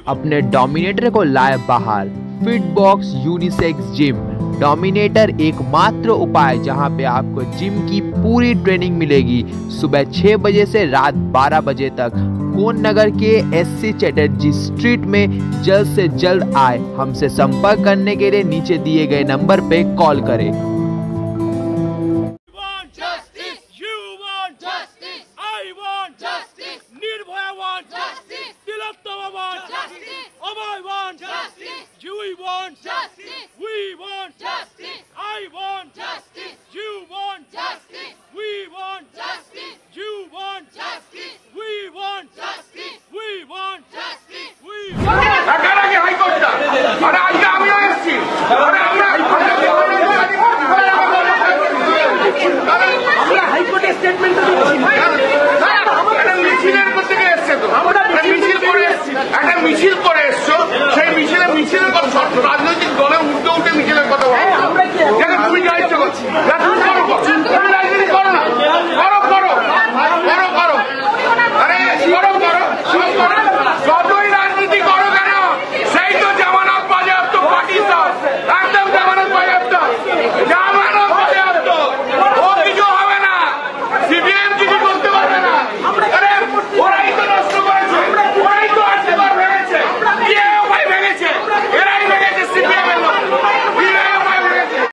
अपने डोमिनेटर को लाए बाहर। फिटबॉक्स यूनिसेक्स जिम। डोमिनेटर एकमात्र उपाय जहां पे आपको जिम की पूरी ट्रेनिंग मिलेगी, सुबह 6 बजे से रात 12 बजे तक। कोन नगर के SC चटर्जी स्ट्रीट में जल्द से जल्द आए। हमसे संपर्क करने के लिए नीचे दिए गए नंबर पे कॉल करें। মিছিল করে এসছো, সেই মিছিলের রাজনৈতিক দলের উঠে মিছিলের কথা বলো। তুমি যা ইচ্ছা করছি